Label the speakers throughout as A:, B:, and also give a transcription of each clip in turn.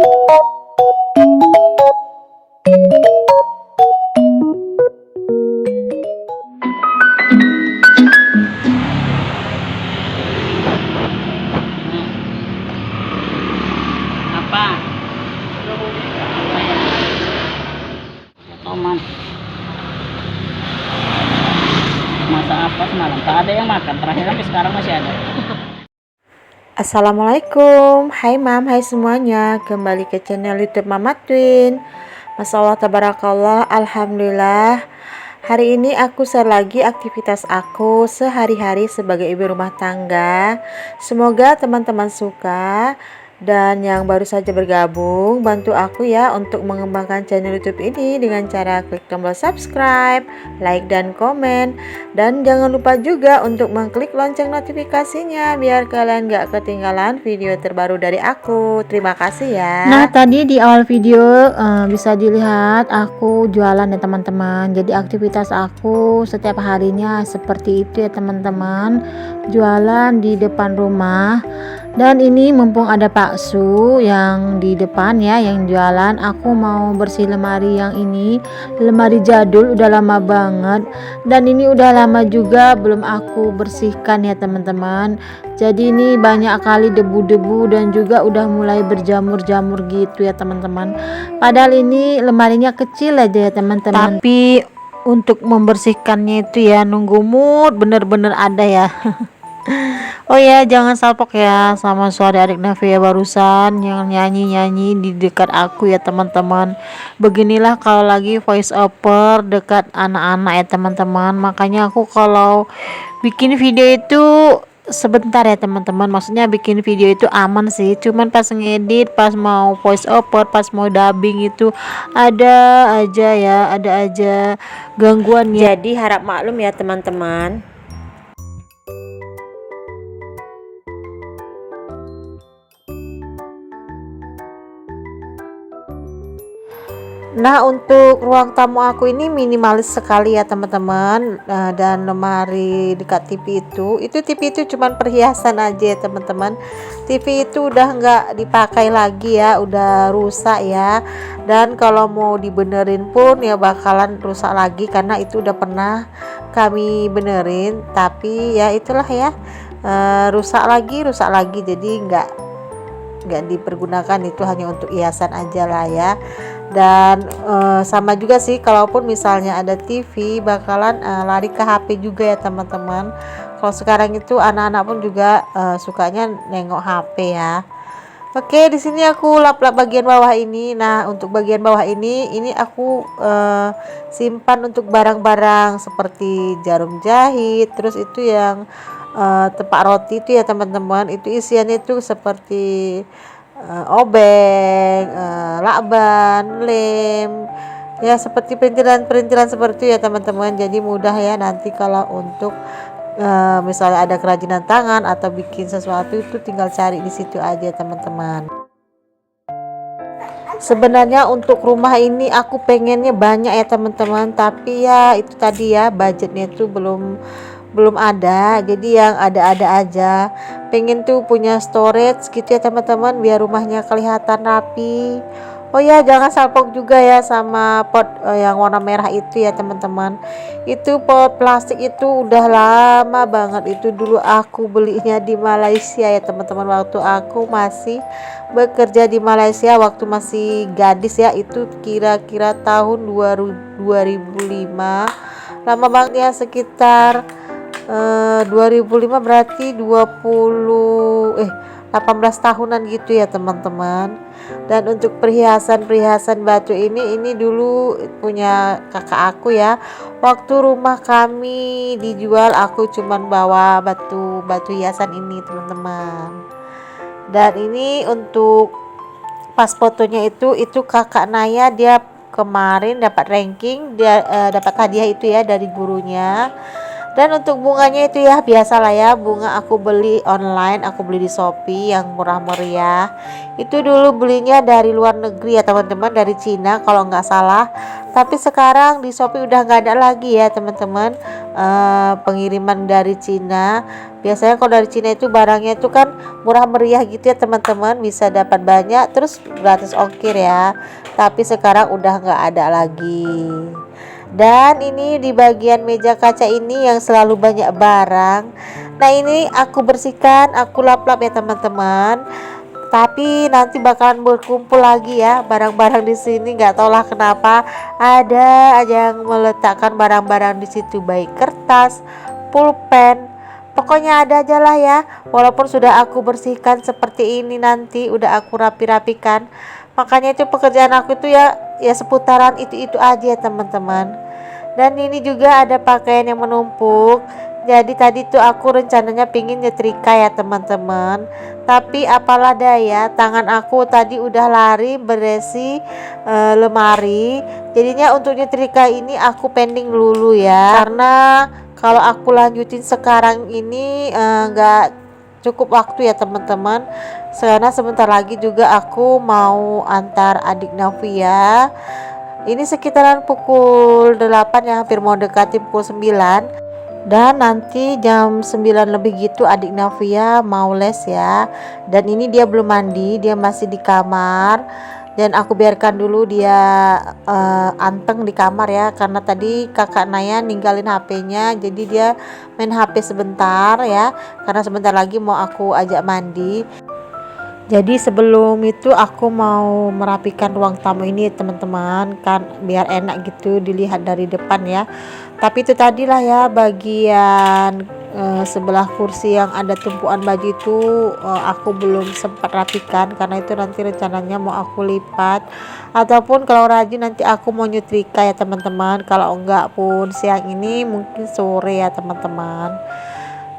A: Apa? Tomat. Masa apa semalam? Tak ada yang makan. Terakhir sampai sekarang masih ada.
B: Assalamualaikum, hai mam, hai semuanya. Kembali ke channel YouTube Mama Twin. Masya Allah, tabarakallah, alhamdulillah. Hari ini aku share lagi aktivitas aku sehari-hari sebagai ibu rumah tangga. Semoga teman-teman suka. Dan yang baru saja bergabung, bantu aku ya untuk mengembangkan channel YouTube ini dengan cara klik tombol subscribe, like dan komen. Dan jangan lupa juga untuk mengklik lonceng notifikasinya biar kalian gak ketinggalan video terbaru dari aku. Terima kasih ya. Nah, tadi di awal video bisa dilihat aku jualan ya teman-teman. Jadi aktivitas aku setiap harinya seperti itu ya teman-teman. Jualan di depan rumah. Dan ini mumpung ada Pak Su yang di depan ya yang jualan, aku mau bersih lemari yang ini, lemari jadul udah lama banget, dan ini udah lama juga belum aku bersihkan ya teman-teman. Jadi ini banyak kali debu-debu dan juga udah mulai berjamur-jamur gitu ya teman-teman. Padahal ini lemarinya kecil aja ya teman-teman, tapi untuk membersihkannya itu ya nunggu mood bener-bener ada ya. Oh ya, jangan salpok ya sama suara adik Navia barusan yang nyanyi-nyanyi di dekat aku ya teman-teman. Beginilah kalau lagi voice over dekat anak-anak ya teman-teman. Makanya aku kalau bikin video itu sebentar ya teman-teman. Maksudnya bikin video itu aman sih. Cuman pas ngedit, pas mau voice over, pas mau dubbing itu ada aja gangguannya. Jadi harap maklum ya teman-teman. Nah, untuk ruang tamu aku ini minimalis sekali ya teman-teman. Dan lemari dekat TV itu TV itu cuman perhiasan aja ya teman-teman. TV itu udah nggak dipakai lagi ya, udah rusak ya. Dan kalau mau dibenerin pun ya bakalan rusak lagi karena itu udah pernah kami benerin, tapi ya itulah ya, rusak lagi jadi nggak dipergunakan, itu hanya untuk hiasan aja lah ya. Dan sama juga sih kalaupun misalnya ada TV bakalan lari ke HP juga ya teman-teman. Kalau sekarang itu anak-anak pun juga sukanya nengok HP ya. Oke, di sini aku lap-lap bagian bawah ini. Nah, untuk bagian bawah ini aku simpan untuk barang-barang seperti jarum jahit, terus itu yang tempat roti itu ya teman-teman. Itu isiannya itu seperti obeng, lakban, lem, ya seperti perintilan-perintilan seperti itu ya teman-teman. Jadi mudah ya nanti kalau untuk misalnya ada kerajinan tangan atau bikin sesuatu itu tinggal cari di situ aja teman-teman. Sebenarnya untuk rumah ini aku pengennya banyak ya teman-teman, tapi ya itu tadi ya budgetnya itu belum ada, jadi yang ada-ada aja. Pengen tuh punya storage gitu ya teman-teman biar rumahnya kelihatan rapi. Oh ya, jangan salpok juga ya sama pot yang warna merah itu ya teman-teman. Itu pot plastik itu udah lama banget, itu dulu aku belinya di Malaysia ya teman-teman, waktu aku masih bekerja di Malaysia, waktu masih gadis ya, itu kira-kira tahun 2005. Lama banget ya, sekitar 2005 berarti 18 tahunan gitu ya teman-teman. Dan untuk perhiasan batu ini dulu punya kakak aku ya. Waktu rumah kami dijual aku cuman bawa batu hiasan ini teman-teman. Dan ini untuk pas fotonya itu kakak Naya, dia kemarin dapat ranking, dia dapat hadiah itu ya dari gurunya. Dan untuk bunganya itu ya biasalah ya, bunga aku beli online, aku beli di Shopee yang murah meriah. Itu dulu belinya dari luar negeri ya teman-teman, dari Cina kalau nggak salah. Tapi sekarang di Shopee udah nggak ada lagi ya teman-teman. pengiriman dari Cina. Biasanya kalau dari Cina itu barangnya itu kan murah meriah gitu ya teman-teman, bisa dapat banyak terus gratis ongkir ya. Tapi sekarang udah nggak ada lagi. Dan ini di bagian meja kaca ini yang selalu banyak barang. Nah ini aku bersihkan, aku lap-lap ya teman-teman. Tapi nanti bakalan berkumpul lagi ya barang-barang di sini. Nggak tahulah kenapa ada aja yang meletakkan barang-barang di situ, baik kertas, pulpen, pokoknya ada aja lah ya. Walaupun sudah aku bersihkan seperti ini, nanti udah aku rapi-rapikan. Makanya itu pekerjaan aku itu ya seputaran itu aja ya teman-teman. Dan ini juga ada pakaian yang menumpuk. Jadi tadi tuh aku rencananya pingin nyetrika ya teman-teman, tapi apalah daya tangan aku tadi udah lari beresi lemari. Jadinya untuk nyetrika ini aku pending dulu ya, karena kalau aku lanjutin sekarang ini nggak cukup waktu ya teman-teman. Karena sebentar lagi juga aku mau antar adik Navia. Ini sekitaran pukul 8 ya, hampir mau dekati pukul 9. Dan nanti jam 9 lebih gitu adik Navia mau les ya. Dan ini dia belum mandi, dia masih di kamar. Dan aku biarkan dulu dia anteng di kamar ya, karena tadi kakak Naya ninggalin HP-nya, jadi dia main HP sebentar ya, karena sebentar lagi mau aku ajak mandi. Jadi sebelum itu aku mau merapikan ruang tamu ini teman-teman, kan biar enak gitu dilihat dari depan ya. Tapi itu tadilah ya bagian sebelah kursi yang ada tumpuan baju itu aku belum sempat rapikan, karena itu nanti rencananya mau aku lipat, ataupun kalau rajin nanti aku mau nyetrika ya teman-teman. Kalau enggak pun siang ini mungkin sore ya teman-teman.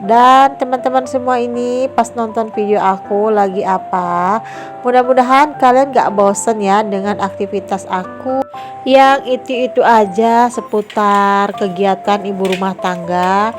B: Dan teman-teman semua ini pas nonton video aku lagi apa, mudah-mudahan kalian gak bosen ya dengan aktivitas aku yang itu aja seputar kegiatan ibu rumah tangga.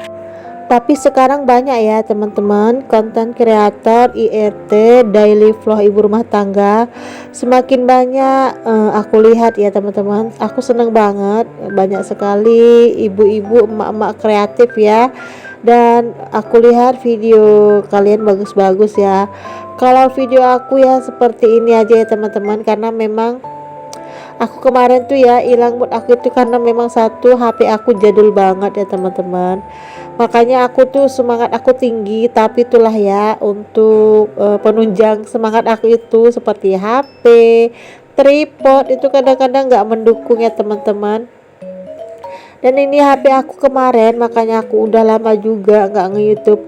B: Tapi sekarang banyak ya teman-teman konten kreator IRT, daily vlog ibu rumah tangga, semakin banyak aku lihat ya teman-teman. Aku seneng banget, banyak sekali ibu-ibu emak-emak kreatif ya. Dan aku lihat video kalian bagus-bagus ya. Kalau video aku ya seperti ini aja ya teman-teman, karena memang aku kemarin tuh ya hilang mood aku itu karena memang satu HP aku jadul banget ya teman-teman. Makanya aku tuh semangat aku tinggi, tapi itulah ya untuk penunjang semangat aku itu seperti HP, tripod itu kadang-kadang nggak mendukung ya teman-teman. Dan ini HP aku kemarin, makanya aku udah lama juga nggak nge-YouTube.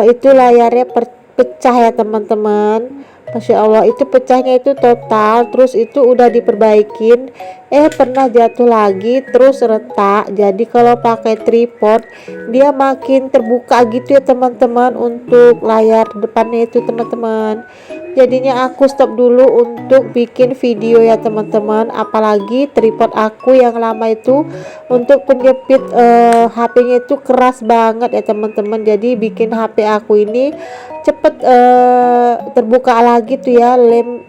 B: Itu layarnya pecah ya teman-teman. Masya Allah, itu pecahnya itu total, terus itu udah diperbaikin, pernah jatuh lagi terus retak. Jadi kalau pakai tripod dia makin terbuka gitu ya teman-teman untuk layar depannya itu teman-teman. Jadinya aku stop dulu untuk bikin video ya teman-teman. Apalagi tripod aku yang lama itu untuk penjepit HP-nya itu keras banget ya teman-teman. Jadi bikin HP aku ini cepet terbuka lagi tuh ya lem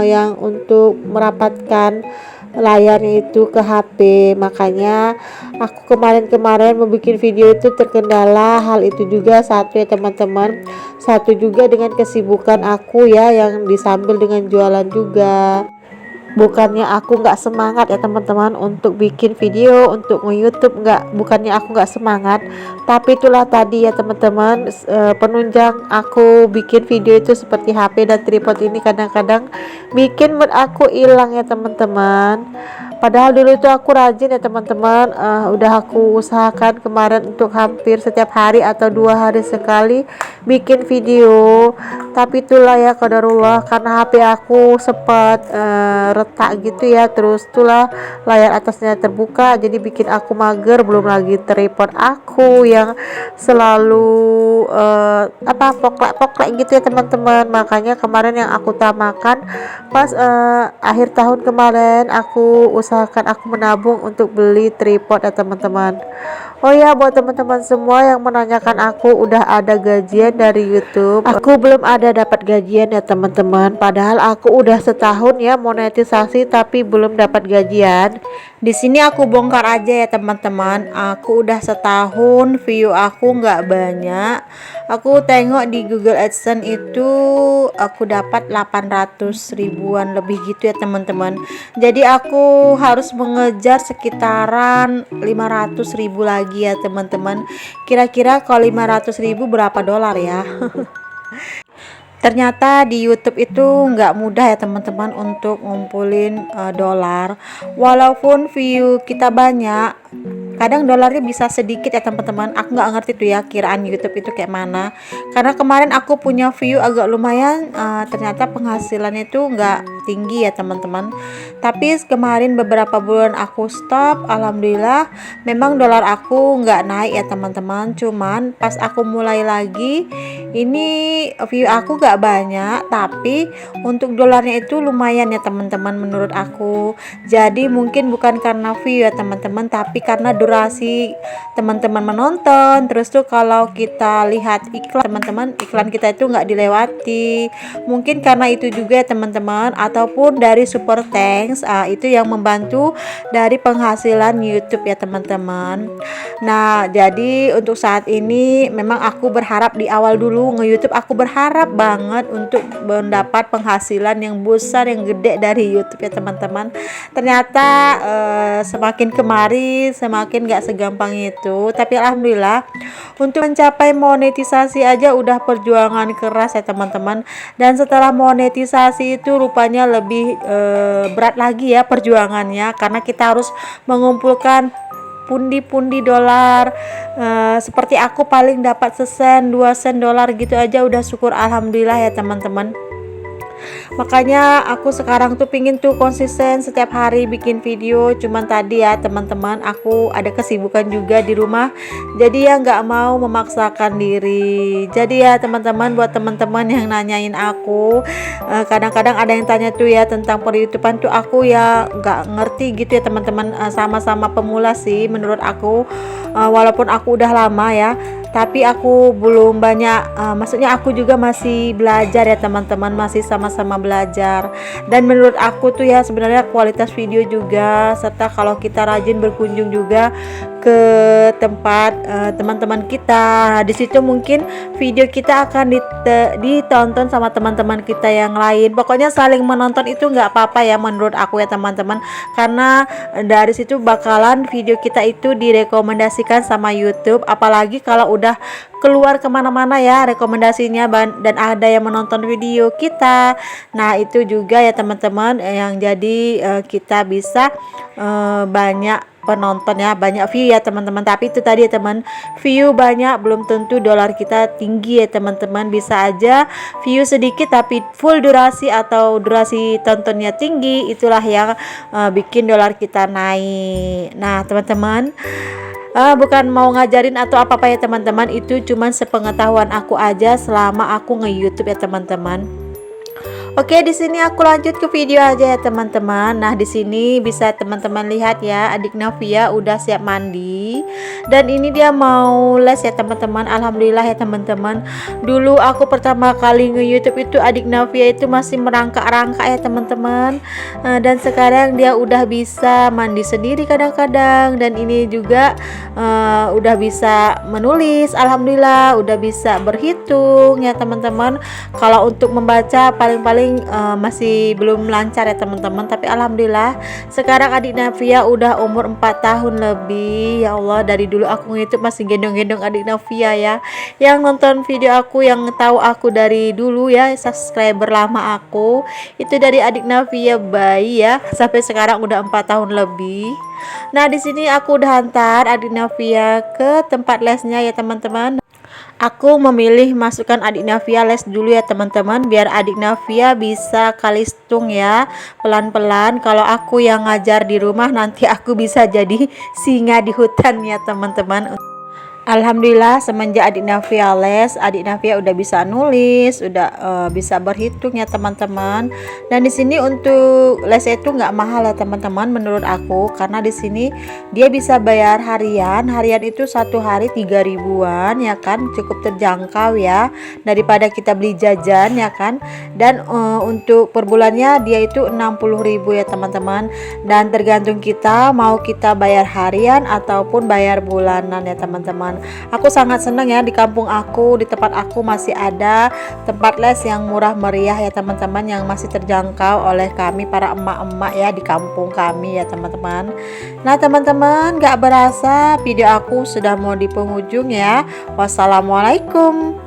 B: yang untuk merapatkan layarnya itu ke HP. Makanya aku kemarin membuat video itu terkendala hal itu juga satu ya teman-teman. Satu juga dengan kesibukan aku ya yang disambil dengan jualan juga. Bukannya aku nggak semangat ya teman-teman untuk bikin video, untuk nge-YouTube, bukannya aku nggak semangat, tapi itulah tadi ya teman-teman, penunjang aku bikin video itu seperti HP dan tripod ini kadang-kadang bikin mood aku hilang ya teman-teman. Padahal dulu itu aku rajin ya teman-teman, udah aku usahakan kemarin untuk hampir setiap hari atau 2 hari sekali bikin video. Tapi itulah ya qadarullah, karena HP aku sempat retak gitu ya, terus itulah layar atasnya terbuka, jadi bikin aku mager. Belum lagi tripod aku yang selalu poklek-poklek gitu ya teman-teman. Makanya kemarin yang aku utamakan pas akhir tahun kemarin aku usahakan aku menabung untuk beli tripod ya teman-teman. Oh ya, buat teman-teman semua yang menanyakan aku udah ada gajian dari YouTube, aku belum ada dapat gajian ya teman-teman. Padahal aku udah setahun ya monetisasi tapi belum dapat gajian. Di sini aku bongkar aja ya teman-teman. Aku udah setahun view aku nggak banyak. Aku tengok di Google AdSense itu aku dapat 800 ribuan lebih gitu ya teman-teman. Jadi aku harus mengejar sekitaran 500 ribu lagi ya teman-teman. Kira-kira kalau 500 ribu berapa dolar ya? Ternyata di YouTube itu nggak mudah ya teman-teman untuk ngumpulin dolar. Walaupun view kita banyak, kadang dolarnya bisa sedikit ya teman-teman. Aku nggak ngerti tuh ya kiraan YouTube itu kayak mana. Karena kemarin aku punya view agak lumayan, ternyata penghasilannya itu nggak tinggi ya teman-teman. Tapi kemarin beberapa bulan aku stop, alhamdulillah memang dolar aku nggak naik ya teman-teman. Cuman pas aku mulai lagi, ini view aku gak banyak, tapi untuk dolarnya itu lumayan ya teman-teman menurut aku. Jadi mungkin bukan karena view ya teman-teman, tapi karena durasi teman-teman menonton. Terus tuh kalau kita lihat iklan teman-teman, iklan kita itu nggak dilewati. Mungkin karena itu juga ya teman-teman, ataupun dari super thanks, itu yang membantu dari penghasilan YouTube ya teman-teman. Nah, jadi untuk saat ini memang aku berharap di awal dulu nge-YouTube, aku berharap banget untuk mendapat penghasilan yang besar, yang gede dari YouTube ya teman-teman. Ternyata semakin kemari semakin gak segampang itu. Tapi alhamdulillah untuk mencapai monetisasi aja udah perjuangan keras ya teman-teman. Dan setelah monetisasi itu rupanya lebih berat lagi ya perjuangannya, karena kita harus mengumpulkan pundi-pundi dolar. Seperti aku paling dapat sesen 2 sen dolar gitu aja udah syukur alhamdulillah ya teman-teman. Makanya aku sekarang tuh pingin tuh konsisten setiap hari bikin video. Cuman tadi ya teman-teman, aku ada kesibukan juga di rumah, jadi ya nggak mau memaksakan diri. Jadi ya teman-teman, buat teman-teman yang nanyain aku, kadang-kadang ada yang tanya tuh ya tentang per-YouTubean tuh, aku ya nggak ngerti gitu ya teman-teman. Sama-sama pemula sih menurut aku. Walaupun aku udah lama ya, tapi aku belum banyak, maksudnya aku juga masih belajar ya teman-teman, masih sama-sama belajar. Dan menurut aku tuh ya sebenarnya kualitas video juga, serta kalau kita rajin berkunjung juga ke tempat teman-teman kita, di situ mungkin video kita akan ditonton sama teman-teman kita yang lain. Pokoknya saling menonton itu nggak apa-apa ya menurut aku ya teman-teman, karena dari situ bakalan video kita itu direkomendasikan sama YouTube. Apalagi kalau udah keluar kemana-mana ya rekomendasinya, dan ada yang menonton video kita. Nah itu juga ya teman-teman yang jadi kita bisa banyak penonton ya, banyak view ya teman-teman. Tapi itu tadi ya teman, view banyak belum tentu dolar kita tinggi ya teman-teman. Bisa aja view sedikit tapi full durasi atau durasi tontonnya tinggi, itulah yang bikin dolar kita naik. Nah teman-teman, bukan mau ngajarin atau apa-apa ya teman-teman, itu cuman sepengetahuan aku aja selama aku nge-YouTube ya teman-teman. Oke, di sini aku lanjut ke video aja ya teman-teman. Nah, di sini bisa teman-teman lihat ya, adik Navia udah siap mandi. Dan ini dia mau les ya teman-teman. Alhamdulillah ya teman-teman. Dulu aku pertama kali nge-YouTube itu adik Navia itu masih merangkak-rangkak ya teman-teman. Dan sekarang dia udah bisa mandi sendiri kadang-kadang, dan ini juga udah bisa menulis. Alhamdulillah, udah bisa berhitung ya teman-teman. Kalau untuk membaca paling-paling masih belum lancar ya teman-teman, tapi alhamdulillah sekarang adik Navia udah umur 4 tahun lebih. Ya Allah, dari dulu aku nge-YouTube masih gendong-gendong adik Navia ya. Yang nonton video aku, yang tahu aku dari dulu ya, subscriber lama aku itu dari adik Navia bayi ya, sampai sekarang udah 4 tahun lebih. Nah di sini aku udah hantar adik Navia ke tempat lesnya ya teman-teman. Aku memilih masukkan adik Navia les dulu ya teman-teman, biar adik Navia bisa kalistung ya pelan-pelan. Kalau aku yang ngajar di rumah, nanti aku bisa jadi singa di hutan ya teman-teman. Alhamdulillah semenjak adik Nafia les, adik Nafia udah bisa nulis, udah bisa berhitung ya teman-teman. Dan di sini untuk les itu nggak mahal ya teman-teman menurut aku, karena di sini dia bisa bayar harian. Harian itu satu hari 3 ribuan ya kan, cukup terjangkau ya daripada kita beli jajan ya kan. Dan untuk per bulannya dia itu 60.000 ya teman-teman. Dan tergantung kita mau kita bayar harian ataupun bayar bulanan ya teman-teman. Aku sangat senang ya di kampung aku, di tempat aku masih ada tempat les yang murah meriah ya teman-teman, yang masih terjangkau oleh kami para emak-emak ya di kampung kami ya teman-teman. Nah teman-teman, gak berasa video aku sudah mau di penghujung ya. Wassalamualaikum.